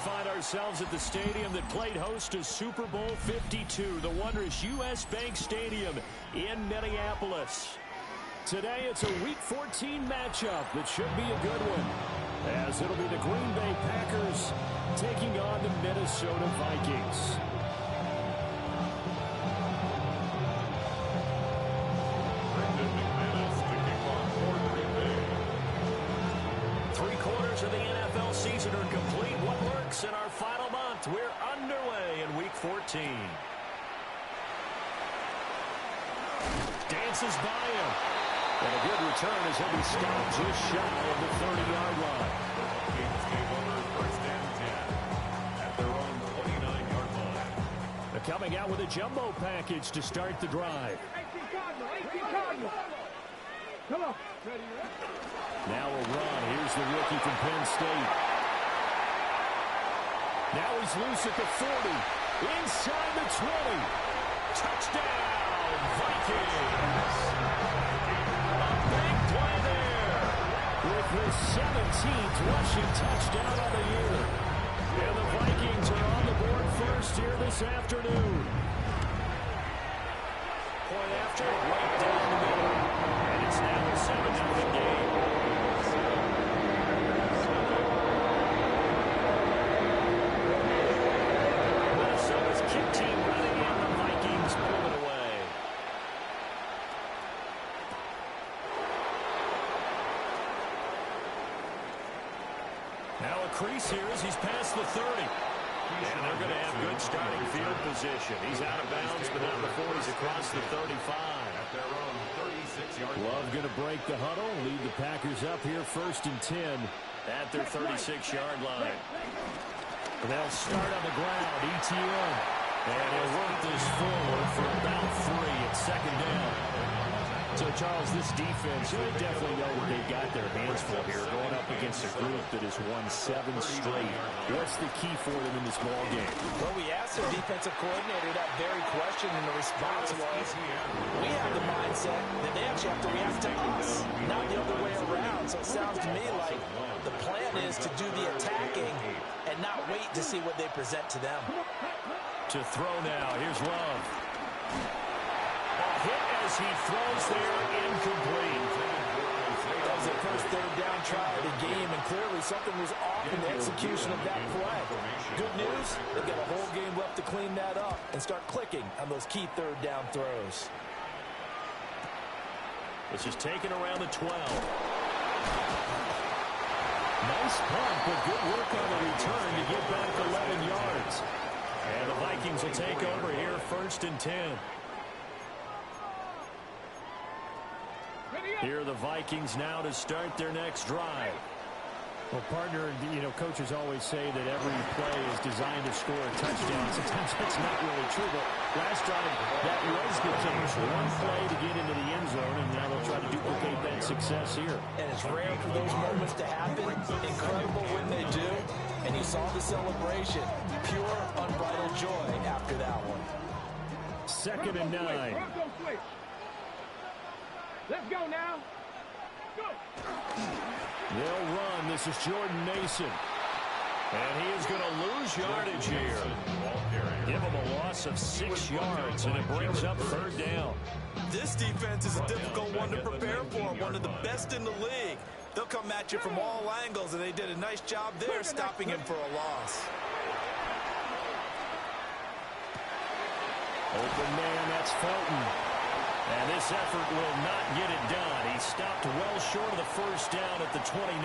find ourselves at the stadium that played host to Super Bowl 52, the wondrous U.S. Bank Stadium in Minneapolis. Today, it's a Week 14 matchup that should be a good one, as it'll be the Green Bay Packers taking on the Minnesota Vikings. Three-quarters of the NFL season are complete. What works in our final month? We're underway in Week 14. Dances by him. And a good return as he'll be stopped just shy of the 30-yard line. Vikings gave over first and 10 at their own 29-yard line. They're coming out with a jumbo package to start the drive. Come on. Now a run. Here's the rookie from Penn State. Now he's loose at the 40. Inside the 20. Touchdown, Vikings. A big play there. With his 17th rushing touchdown of the year. And the Vikings are on the board first here this afternoon. Point after, right down the middle. And it's now a 7-0 game. Minnesota's kick team running in. The Vikings pull it away. Now a crease here as he's past the 30. And they're going to have good starting field position. He's out of bounds, but not before he's across the 35. At their own 36-yard line. Love going to break the huddle, lead the Packers up here first and 10 at their 36-yard line. And they'll start on the ground, ETN. And he'll work this forward for about 3 at second down. So, Charles, this defense, they definitely know what they've got their hands full here, going up against a group that has won 7 straight. What's the key for them in this ball game? Well, we asked their defensive coordinator that very question, and the response was, we have the mindset that they actually have to react to us, not the other way around. So it sounds to me like the plan is to do the attacking and not wait to see what they present to them. To throw now, here's Love. Hit as he throws there, incomplete. That was the first third down try of the game, and clearly something was off in the execution of that play. Good news, they've got a whole game left to clean that up and start clicking on those key third down throws. This is taken around the 12. Nice punt, but good work on the return to get back 11 yards. And the Vikings will take over here first and 10. Here are the Vikings now to start their next drive. Well, partner, coaches always say that every play is designed to score a touchdown. Sometimes that's not really true, but last drive, that was the case. One play to get into the end zone, and now they'll try to duplicate that success here. And it's rare for those moments to happen. Incredible when they do. And you saw the celebration. Pure, unbridled joy after that one. Second and 9. Let's go now. Go. They'll run. This is Jordan Mason. And he is going to lose yardage here. Give him a loss of 6 yards, and it brings up third down. This defense is a difficult one to prepare for, one of the best in the league. They'll come at you from all angles, and they did a nice job there stopping him for a loss. Open man, that's Felton. And this effort will not get it done. He stopped well short of the first down at the 29.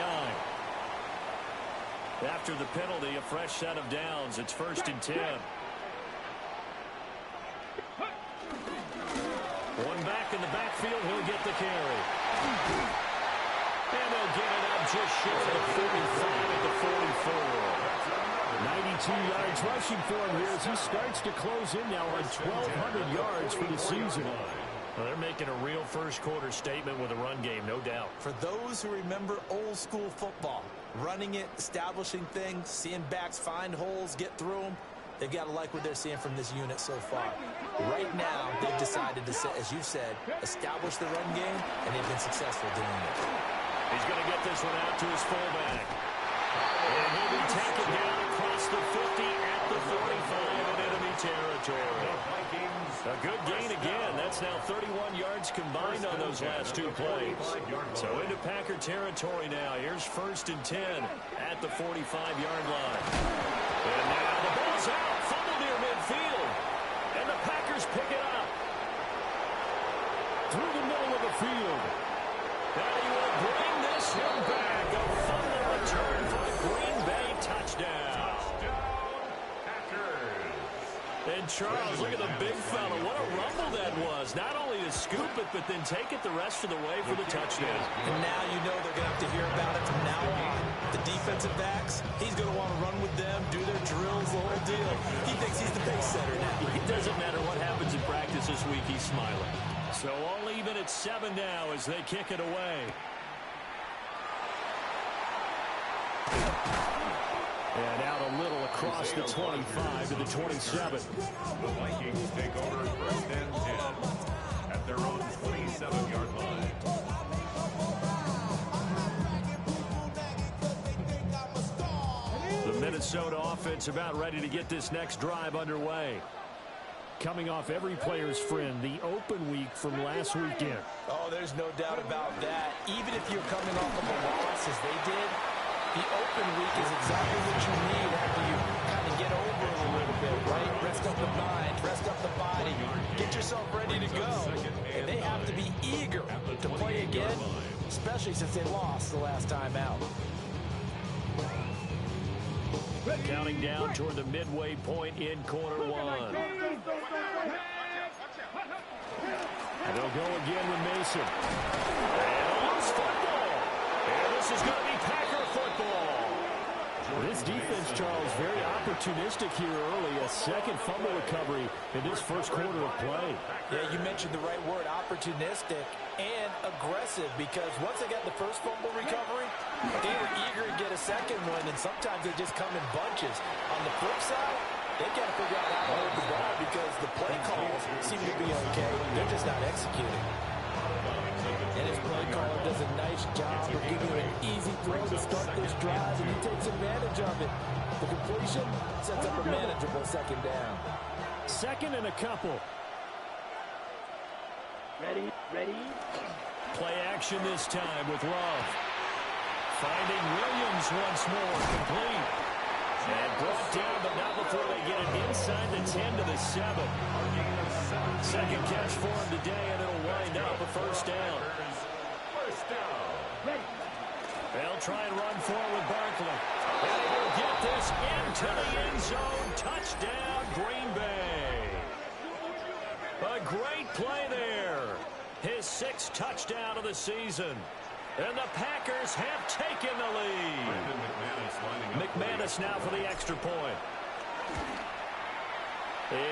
After the penalty, a fresh set of downs. It's first and 10. One back in the backfield, he'll get the carry. And they'll get it up just short of 45 at the 44. 92 yards rushing for him here as he starts to close in now on 1,200 yards for the season. Well, they're making a real first-quarter statement with a run game, no doubt. For those who remember old-school football, running it, establishing things, seeing backs find holes, get through them, they've got to like what they're seeing from this unit so far. Right now, they've decided to, as you said, establish the run game, and they've been successful doing it. He's going to get this one out to his fullback. And he'll be taken down across across the 50 at the 45 in enemy territory. A good gain again. That's now 31 yards combined on those last 2 plays. So into Packer territory now. Here's 1st and 10 at the 45-yard line. And now the ball's out. Fumble near midfield. And the Packers pick it up. Through the middle of the field. And he will bring this one back. A fumble return for the Green Bay touchdown. And Charles, look at the big fella. What a rumble that was. Not only to scoop it, but then take it the rest of the way for the touchdown. And now you know they're going to have to hear about it from now on. The defensive backs, he's going to want to run with them, do their drills, the whole deal. He thinks he's the pace setter now. It doesn't matter what happens in practice this week, he's smiling. So all even at 7 now as they kick it away. And out a little across the 25 to the 27. The Vikings take over 1st and 10 at their own 27-yard line. The Minnesota offense about ready to get this next drive underway. Coming off every player's friend, the open week from last weekend. Oh, there's no doubt about that. Even if you're coming off of a loss as they did, the open week is exactly what you need after you kind of get over it a little bit, right? Rest up the mind, rest up the body, get yourself ready to go. And they have to be eager to play again, especially since they lost the last time out. Counting down toward the midway point in quarter 1. And they'll go again with Mason. And a loose football. And this is going to be Packer football. This defense, Charles, very opportunistic here early. A second fumble recovery in this first quarter of play. Yeah, you mentioned the right word, opportunistic and aggressive, because once they got the first fumble recovery, they were eager to get a second one, and sometimes they just come in bunches. On the flip side, they got to figure out how to hold the ball because the play calls seem to be okay. They're just not executing. And his play caller does a nice job of giving you an easy throw to start this drive, and he takes advantage of it. The completion sets up a manageable second down. Second and a couple. Ready. Play action this time with Love. Finding Williams once more, complete. And brought down, but not before they get it inside the 10 to the 7. Second catch for him today, and it'll wind up a first down. They'll try and run forward with Barkley. And he will get this into the end zone. Touchdown, Green Bay. A great play there. His 6th touchdown of the season. And the Packers have taken the lead. McManus now for the extra point.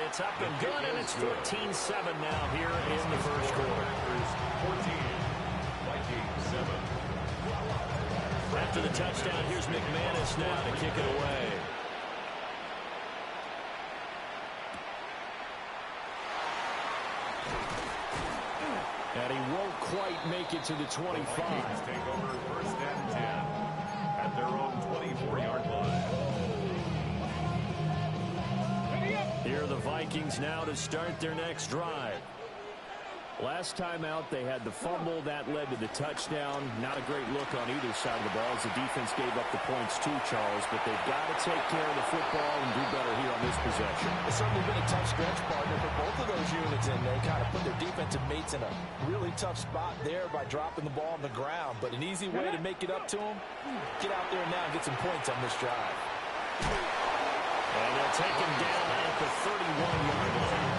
It's up and good, and it's 14-7 now here in the first quarter. 14, Vikings 7. After the touchdown, here's McManus now to kick it away. And he won't quite make it to the 25. Vikings take over 1st and 10 at their own 24-yard line. Here are the Vikings now to start their next drive. Last time out, they had the fumble. That led to the touchdown. Not a great look on either side of the ball as the defense gave up the points too, Charles. But they've got to take care of the football and do better here on this possession. It's certainly been a tough stretch, partner, for both of those units, and they kind of put their defensive mates in a really tough spot there by dropping the ball on the ground. But an easy way to make it up to them, get out there now and get some points on this drive. And they'll take him down at the 31-yard line.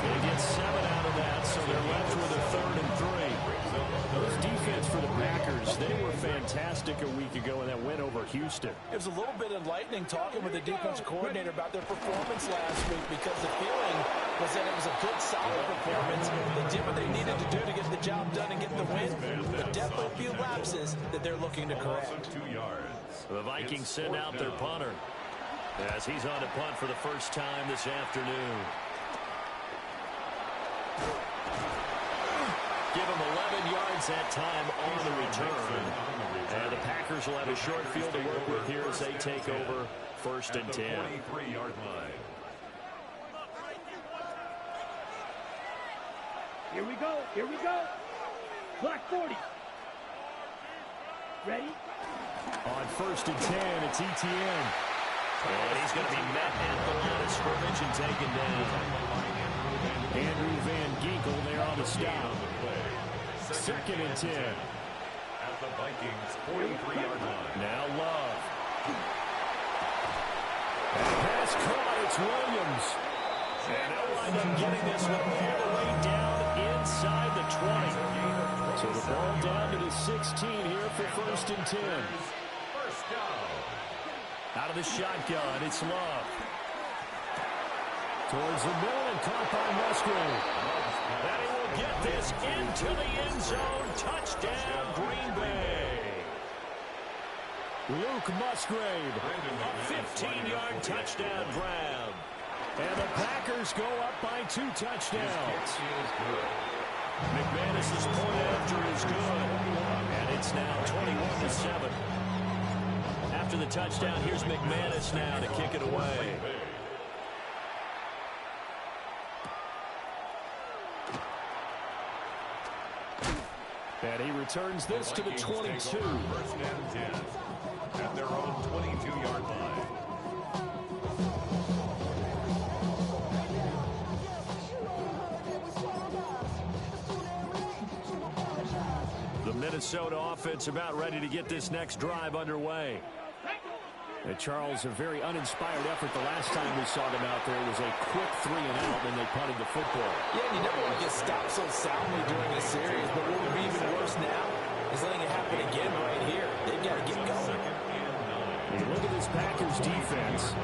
They get 7 out of that, so they're left with a 3rd and 3. Those defense for the Packers, they were fantastic a week ago in that win over Houston. It was a little bit enlightening talking with the defensive coordinator about their performance last week, because the feeling was that it was a good, solid performance. They did what they needed to do to get the job done and get the win, but definitely a few lapses that they're looking to correct. 2 yards. The Vikings send out their punter as he's on to punt for the first time this afternoon. Give him 11 yards that time on the return. And the Packers will have a short field to work with here as they take over 1st and 10. 23-yard line. Here we go. Here we go. Black 40. Ready? On 1st and 10, it's Etienne. And he's going to be met at the line of scrimmage and taken down. Andrew Van Ginkel there on the stop. 2nd and 10. At the Vikings 43-yard line. Now Love. Pass caught. It's Williams. And they'll wind up getting this one all the way down inside the 20. So the ball down to the 16 here for 1st and 10. First down. Out of the shotgun, it's Love. Towards the middle and caught by Musgrave. And he will get this into the end zone. Touchdown, Green Bay. Luke Musgrave, a 15-yard touchdown grab. And the Packers go up by 2 touchdowns. McManus's point after is good. And it's now 21-7. After the touchdown, here's McManus now to kick it away. And he returns this to the 22. 1st and 10 at their own 22-yard line. The Minnesota offense about ready to get this next drive underway. And Charles, a very uninspired effort the last time we saw them out there. It was a quick 3-and-out when they punted the football. Yeah, and you never want to get stopped so soundly during a series, but what would be even worse now is letting it happen again right here. They've got to get going. And you look at this Packers defense.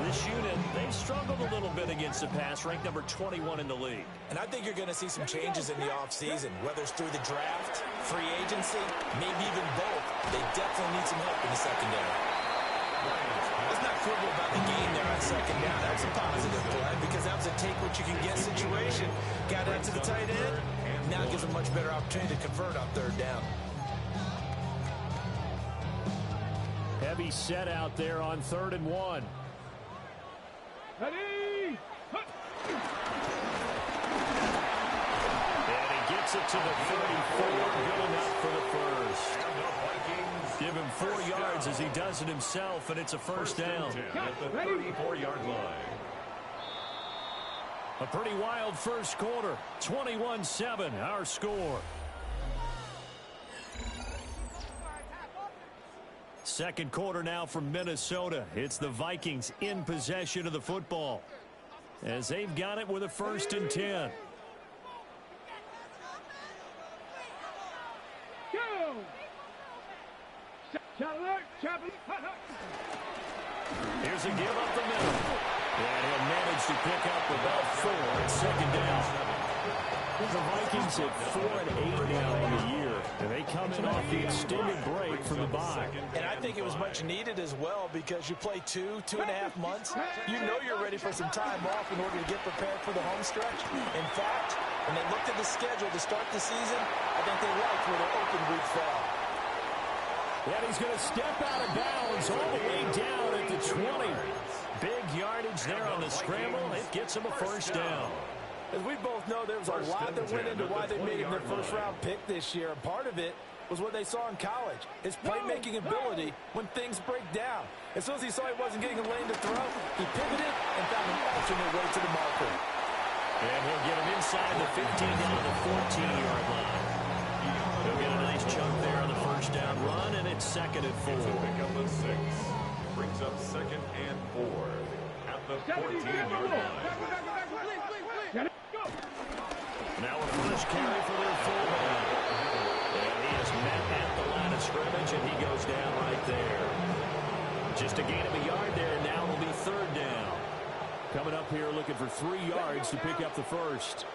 This unit, they've struggled a little bit against the pass, ranked number 21 in the league. And I think you're going to see some changes in the offseason, whether it's through the draft, free agency, maybe even both. They definitely need some help in the secondary. Let's not quibble about the game there on 2nd down. That was a positive play because that was a take-what-you-can-get situation. Got out to the tight end. Now it gives a much better opportunity to convert on 3rd down. Heavy set out there on 3rd and 1. Ready? And he gets it to the 34, good enough for the first. Give him 4 yards as he does it himself, and it's a 1st down. At the 34-yard line. A pretty wild first quarter. 21-7, our score. Second quarter now from Minnesota. It's the Vikings in possession of the football as they've got it with a 1st and 10. Go! Shot alert! Shot alert! Here's a give up the middle. And he'll manage to pick up about 4 at 2nd down. The Vikings at 4-8 now on the year. And they come in off the extended break from the bye. And I think it was much needed as well because you play 2.5 months. You know you're ready for some time off in order to get prepared for the home stretch. In fact, when they looked at the schedule to start the season, I think they liked where their open week fell. And he's going to step out of bounds all the way down at the 20. Big yardage there on the scramble. It gets him a 1st down. As we both know, there was a lot that went into why they made him their first-round pick this year. And part of it was what they saw in college, his playmaking ability when things break down. As soon as he saw he wasn't getting a lane to throw, he pivoted and found an alternate way to the marker. And he'll get him inside the 15 down to the 14-yard line. He'll get a nice chunk there on the 1st down run, and it's 2nd and 4. Pick up a 6. Brings up 2nd and 4 at the 14-yard line. Now a first carry for their fullback. And he is met at the line of scrimmage, and he goes down right there. Just a gain of a yard there, and now it'll be 3rd down. Coming up here looking for 3 yards to pick up the first.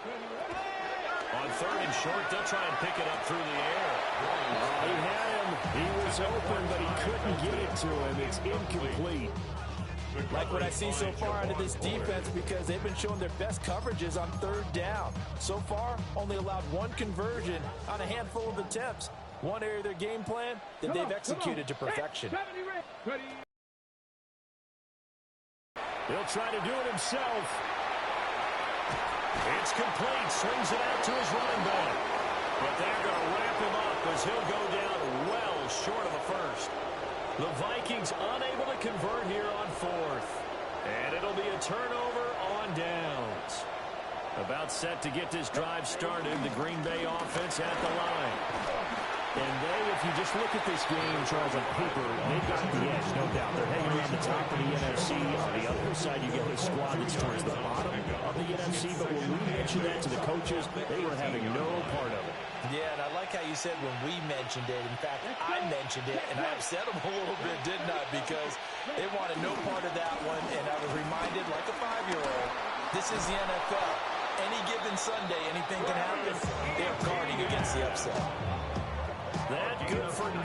On 3rd and short, they'll try and pick it up through the air. He had him. He was open, but he couldn't get it to him. It's incomplete. Like what I see so far out of this defense because they've been showing their best coverages on 3rd down. So far, only allowed 1 conversion on a handful of attempts. one area of their game plan that they've executed to perfection. He'll try to do it himself. It's complete. Swings it out to his running back. But they're going to wrap him up as he'll go down well short of a first. The Vikings unable to convert here on fourth. And it'll be a turnover on downs. About set to get this drive started. The Green Bay offense at the line. And they, if you just look at this game, Charles, on paper, they've got the edge, no doubt. They're hanging around the top of the NFC. On the other side, you get a squad that's towards the bottom of the NFC. But when we mentioned that to the coaches, they were having no part of it. Yeah, and I like how you said when we mentioned it. In fact, I mentioned it, and I upset them a little bit, didn't I? Because they wanted no part of that one, and I was reminded, like a 5-year-old, this is the NFL. Any given Sunday, anything can happen. They're guarding against the upset. That good for 90.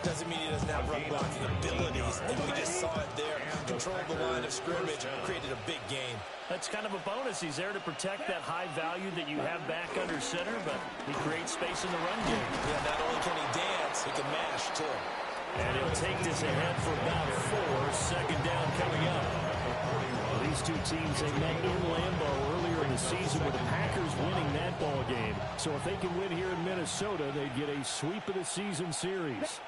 Doesn't mean he doesn't have run blocking abilities, and we just saw it there. Controlled the line of scrimmage, created a big gain. That's kind of a bonus. He's there to protect that high value that you have back under center, but he creates space in the run game. Yeah, not only can he dance, he can mash, too. And he'll take this ahead for about 4. Second down coming up. These two teams, they met in Lambeau earlier in the season with the Packers winning that ball game. So if they can win here in Minnesota, they'd get a sweep of the season series.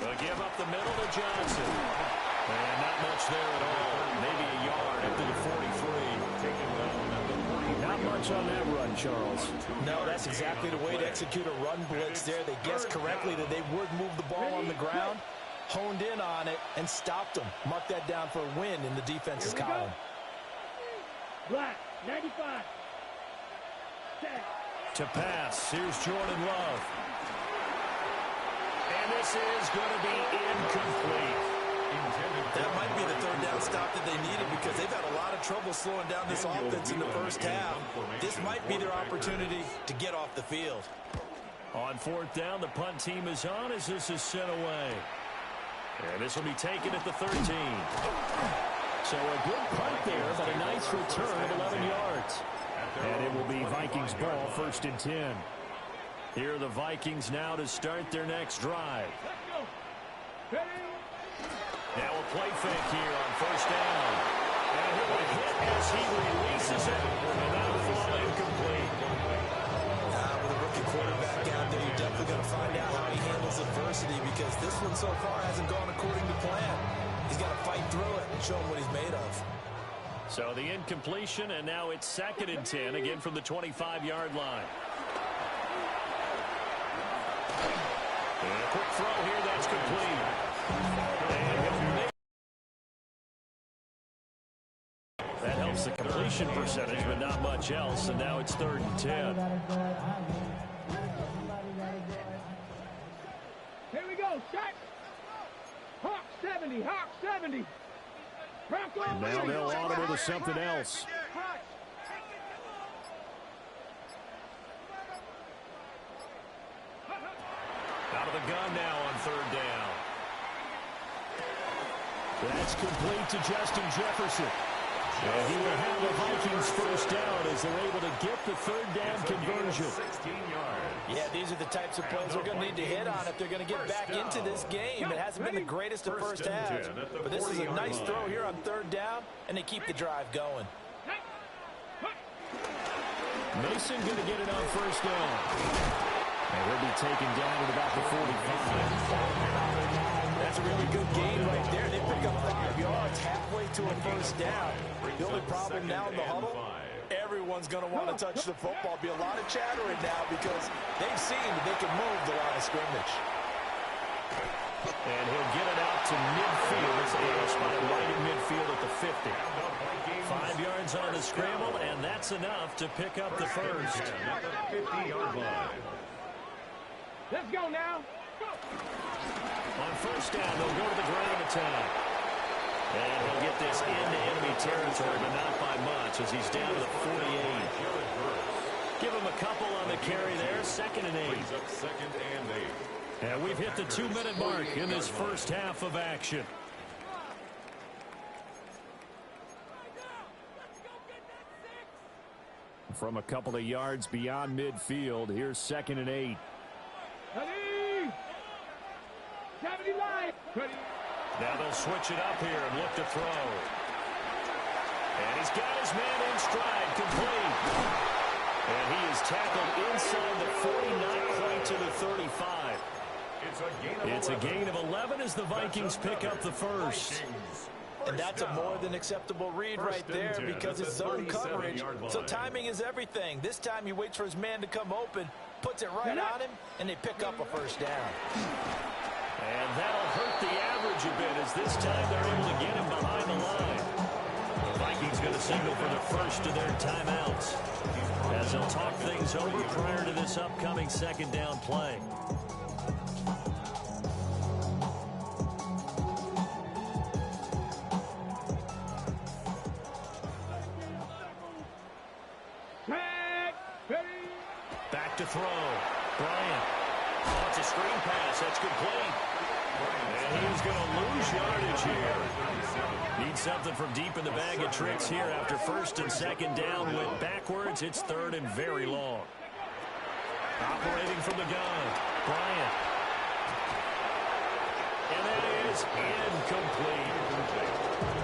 They'll give up the middle to Johnson. And not much there at all. Maybe a yard up to the 43. Not much on that run, Charles. No, that's exactly the way to execute a run blitz there. They guessed correctly that they would move the ball on the ground, honed in on it, and stopped them. Mark that down for a win in the defense's column. Black, 95. To pass, here's Jordan Love. And this is going to be incomplete. That might be the third down stop that they needed because they've had a lot of trouble slowing down this offense in the first half. This might be their opportunity to get off the field. On fourth down, the punt team is on as this is sent away. And this will be taken at the 13. So a good punt there, but a nice return of 11 yards. And it will be Vikings ball, 1st and 10. Here are the Vikings now to start their next drive. Now a play fake here on 1st down. And he'll hit as he releases it. And that'll fall incomplete. With a rookie quarterback out there, you're definitely going to find out how he handles adversity because this one so far hasn't gone according to plan. He's got to fight through it and show him what he's made of. So the incompletion, and now it's 2nd and 10, again from the 25-yard line. And a quick throw here, that's complete. That helps the completion percentage, but not much else, and now it's 3rd and 10. Here we go, shot. Hawk 70, Hawk 70. And now they'll audible to something else. Out of the gun now on 3rd down. That's complete to Justin Jefferson. And he will have the Vikings 1st down as they're able to get the 3rd down conversion. Yeah, these are the types of plays they're going to need to hit on if they're going to get back into this game. It hasn't been the greatest of first halves, but this is a nice throw here on 3rd down, and they keep the drive going. Mason going to get it on 1st down. And he'll be taken down at about the 45. That's a really good game right there. They pick up 5 yards halfway to a 1st down. The only problem now in the huddle, everyone's going to want to touch the football. Be a lot of chattering now because they've seen that they can move the line of scrimmage. And he'll get it out to midfield. It's a spot right in midfield at the 50. 5 yards on the scramble, and that's enough to pick up the first. 50-yard line. Let's go now. On 1st down, they'll go to the ground attack. And he'll get this into enemy territory, but not by much as he's down to the 48. Give him a couple on the carry there. 2nd and 8. And we've hit the 2-minute mark in this first half of action. From a couple of yards beyond midfield, here's 2nd and 8. Now they'll switch it up here and look to throw. And he's got his man in stride, complete. And he is tackled inside the 40, not quite to the 35. It's a gain of 11 as the Vikings pick up the first. And that's a more than acceptable read right there because it's zone coverage. So timing is everything. This time he waits for his man to come open, puts it right on him, and they pick up a first down. And that'll hurt the average a bit as this time they're able to get him behind the line. The Vikings going to signal for the first of their timeouts as they'll talk things over prior to this upcoming second down play. Back to throw. Bryant. Oh, it's a screen pass. That's complete. And he's going to lose yardage here. Needs something from deep in the bag of tricks here after first and second down. Went backwards. It's third and very long. Operating from the gun. Bryant. And that is incomplete.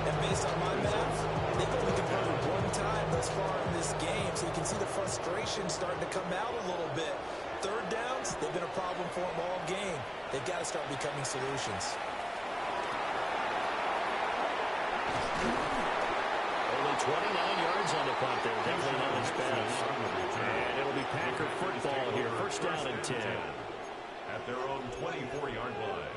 And based on my math, they've only converted one time thus far in this game, so you can see the frustration starting to come out a little bit. Third downs, they've been a problem for them all game. They've got to start becoming solutions. Only 29 yards on the punt there. Definitely not his best. And it'll be Packer football here. First down and 10. At their own 24-yard line.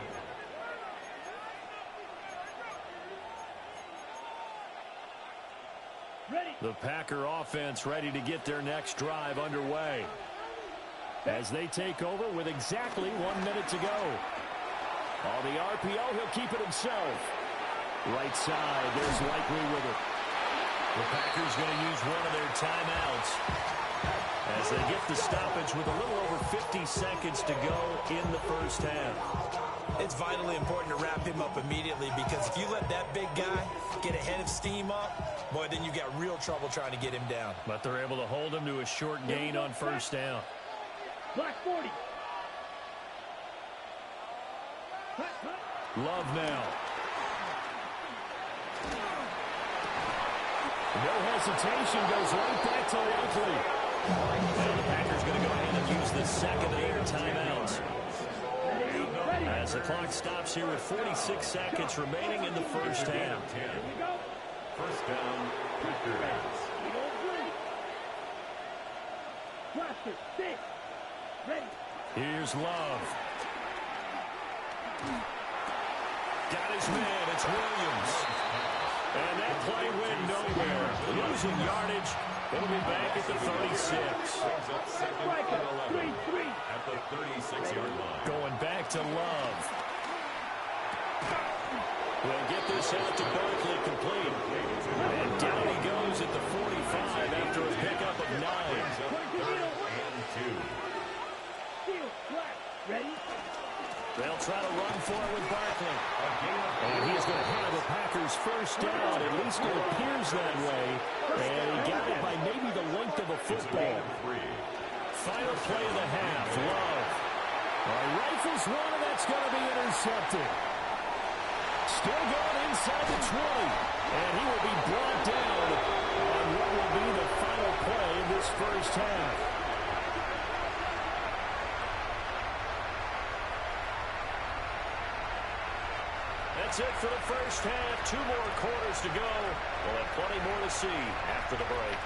The Packer offense ready to get their next drive underway as they take over with exactly 1 minute to go. On the RPO, he'll keep it himself. Right side, there's Likely with it. The Packers going to use one of their timeouts as they get the stoppage with a little over 50 seconds to go in the first half. It's vitally important to wrap him up immediately because if you let that big guy get a head of steam up, boy, then you got real trouble trying to get him down. But they're able to hold him to a short gain on first down. Black 40. Love now. No hesitation, goes right back to Likely. And the Packers going to go ahead and use the second of their timeouts. As the clock stops here with 46 seconds remaining in the first half. First down, Packers. Here's Love. Got his man, it's Williams. And that play went nowhere. Losing yardage. It'll be back at the 36. At the 36-yard line. Going back to Love. We'll get this out to Barkley complete. And down he goes at the 45 after a pickup of 9. They'll try to run for it with Barkley. And he's going to have the Packers first down. At least it appears that way. And he got it by maybe the length of a football. Final play of the half. Love. Rifles one, and that's going to be intercepted. Still going inside the 20. And he will be brought down on what will be the final play of this first half. That's it for the first half. 2 more quarters to go. We'll have plenty more to see after the break.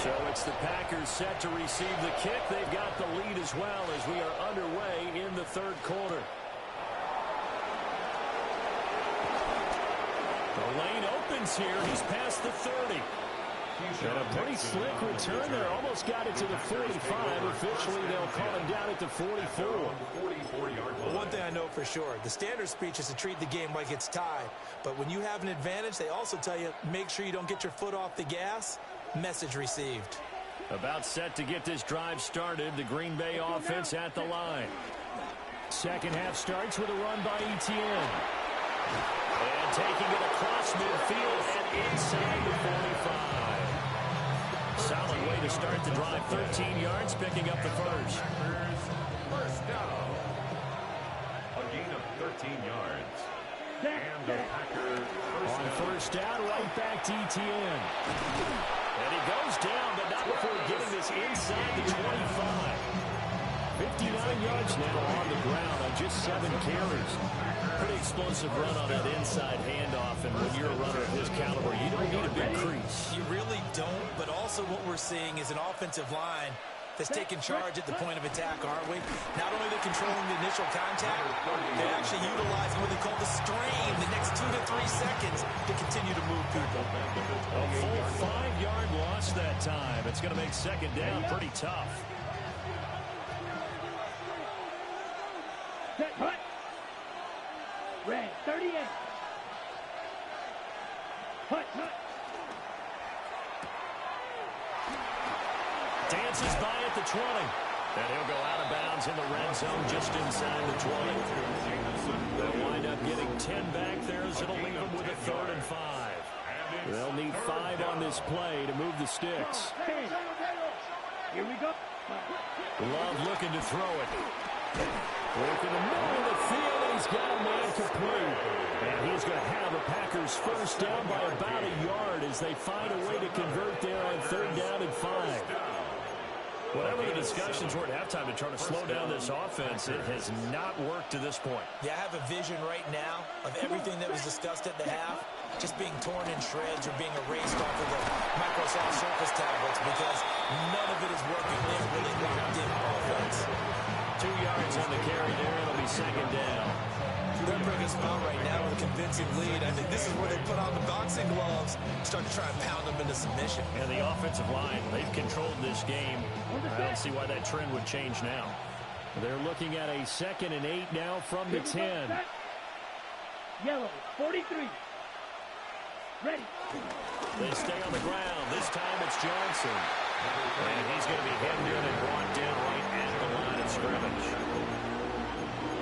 So it's the Packers set to receive the kick. They've got the lead as well as we are underway in the third quarter. The lane opens here. He's past the 30. And a pretty slick return there. Almost got it to the 45. Officially, they'll call him down at the 44. Well, one thing I know for sure, the standard speech is to treat the game like it's tied. But when you have an advantage, they also tell you, make sure you don't get your foot off the gas. Message received. About set to get this drive started. The Green Bay offense at the line. Second half starts with a run by Etienne. And taking it across midfield and inside the 45. Solid way to start the drive. 13 yards, picking up the first. First down. A gain of 13 yards. And the Packers on first down, right back to Etienne. And he goes down, but not before getting this inside the 25. 59 yards now on the ground on just 7 carries. Pretty explosive run on that inside handoff, and when you're a runner of his caliber, you don't need a big crease. You really don't, but also what we're seeing is an offensive line that's taking charge at the point of attack, aren't we? Not only they're controlling the initial contact, they're actually utilizing what they call the strain the next 2 to 3 seconds to continue to move people. A full 5-yard loss that time. It's going to make second down pretty tough. Set, hut. Red, 38. Hut, hut. Dances by at the 20. And he'll go out of bounds in the red zone just inside the 20. They'll wind up getting 10 back there as it'll leave them with a 3rd and 5. They'll need 5 on this play to move the sticks. Here we go. Love looking to throw it. Work in the middle of the field, and he's got a man complete. And he's going to have the Packers first down by about a yard as they find a way to convert there on 3rd down and 5. Whatever the discussions were at halftime to try to slow down this offense, it has not worked to this point. Yeah, I have a vision right now of everything that was discussed at the half just being torn in shreds or being erased off of the Microsoft Surface tablets because none of it is working. They're really locked in offense. 2 yards on the carry there. It'll be second down. They're bringing us out right now with a convincing lead. I think this is where they put on the boxing gloves, start to try and pound them into submission. And the offensive line, they've controlled this game. I don't see why that trend would change now. They're looking at a 2nd and 8 now from the 10. Yellow, 43. Ready. They stay on the ground. This time it's Johnson. And he's going to be hemmed in and brought down right at the line of scrimmage.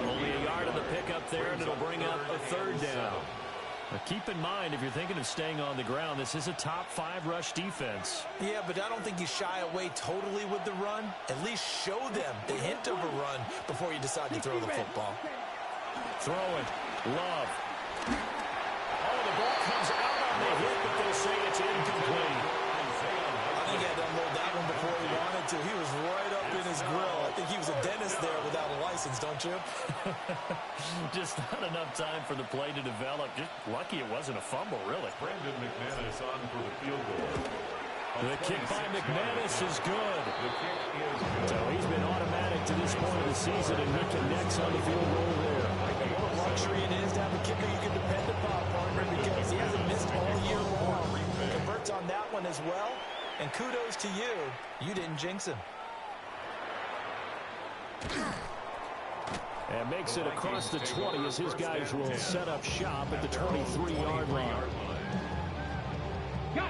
Only a yard on the pickup there, and it'll bring up a 3rd down. Now keep in mind, if you're thinking of staying on the ground, this is a top 5 rush defense. Yeah, but I don't think you shy away totally with the run. At least show them the hint of a run before you decide to throw the football. Throwing. Love. Oh, the ball comes out on the hit, but they'll say it's incomplete. I think he had to unload that one before he wanted to. He was right up in his grill. I think he was a dentist there without a license, don't you? Just not enough time for the play to develop. Just lucky it wasn't a fumble, really. Brandon McManus on for the field goal. The kick by McManus is good. The kick is good. So he's been automatic to this point of the season, and he connects on the field goal there. What a luxury it is to have a kicker you can depend upon, partner, because he hasn't missed all year long. Converts on that one as well. And kudos to you. You didn't jinx him. And makes it across the 20 as his guys will set up shop at the 23-yard line.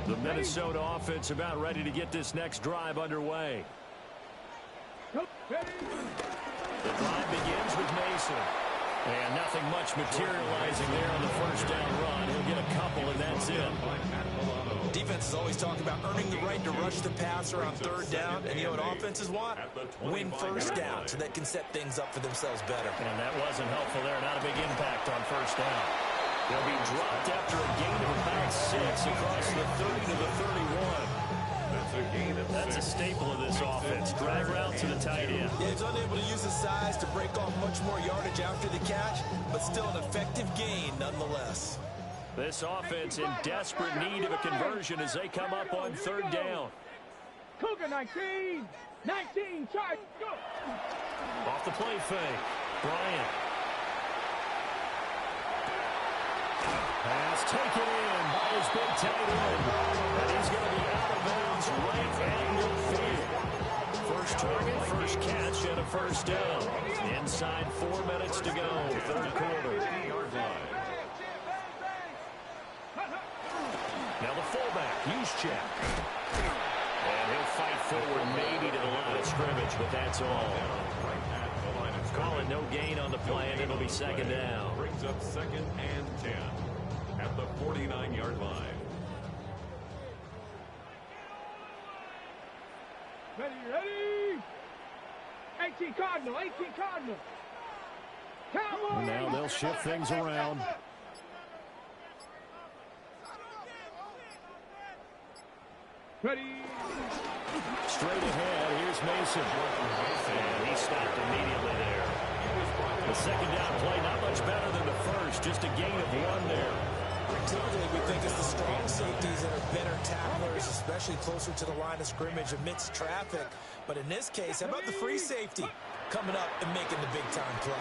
The Minnesota offense about ready to get this next drive underway. The drive begins with Mason. And nothing much materializing there on the first down run. He'll get a couple, and that's it. Defense is always talking about earning the right to rush the passer on 3rd down. And you know what offenses want? Win first down so they can set things up for themselves better. And that wasn't helpful there. Not a big impact on first down. They'll be dropped after a gain of about 6 across the 30 to the 31. That's a gain of 6. That's a staple of this offense. Drive route to the tight end. Yeah, he's unable to use his size to break off much more yardage after the catch, but still an effective gain nonetheless. This offense in desperate need of a conversion as they come up on 3rd down. Cougar 19. 19, charge, go. Off the play fake. Bryant. Pass taken in by his big tight end. And he's going to be out of bounds right at midfield. First target, first catch, and a first down. Inside 4 minutes to go, 3rd quarter. Now the fullback, Juszczyk. And he'll fight forward maybe to the line of scrimmage, but that's all. Right at the line of Call it no gain on the play, and it'll be second down. Brings up 2nd and 10 at the 49-yard line. Ready. 18 Cardinal. Cowboys. Now they'll shift things around. Ready. Straight ahead, here's Mason. And he stopped immediately there. The second down play, not much better than the first, just a gain of 1 there. Typically, we think it's the strong safeties that are better tacklers, especially closer to the line of scrimmage amidst traffic. But in this case, how about the free safety coming up and making the big-time play?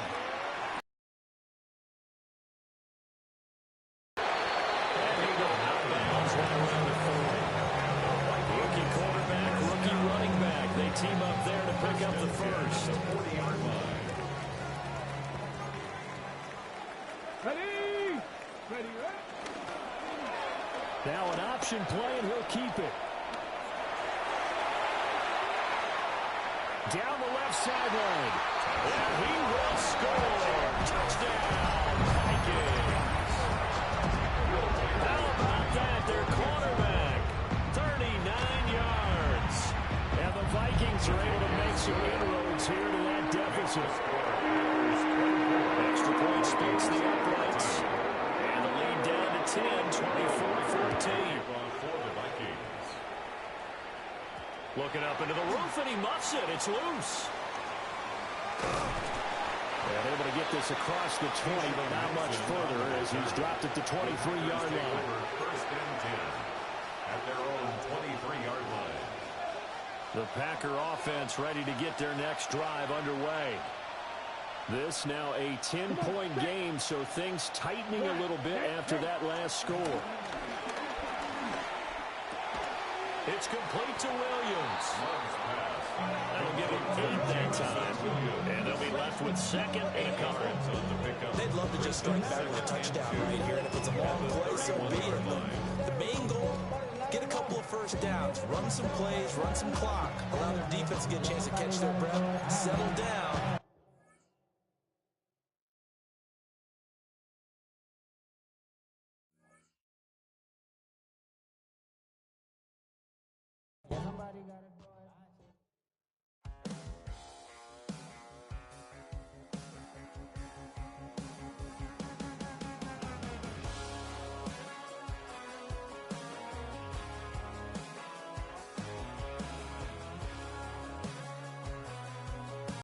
And he goes out of bounds right around the 40. Rookie quarterback, rookie running back. They team up there to pick up the first. 40-yard line. Ready. Now an option play, and he'll keep it. Down the left sideline. And he will score. Touchdown, Vikings. How about that? Their quarterback, 39 yards. And the Vikings are able to make some inroads here to that deficit. Extra point splits the uprights. And the lead down to 10, 24-14. For the Vikings. Looking up into the roof, and he muffs it. It's loose. And able to get this across the 20, but not much further as he's dropped at the 23-yard line. 1st and 10 at their own 23-yard line. The Packer offense ready to get their next drive underway. This now a 10-point game, so things tightening a little bit after that last score. It's complete to Williams. That'll give him 8 that time. And they'll be left with 2nd and cover. They'd love to just strike back with a touchdown right here, and if it's a long play, so be it. The main goal, get a couple of first downs, run some plays, run some clock, allow their defense to get a chance to catch their breath, settle down,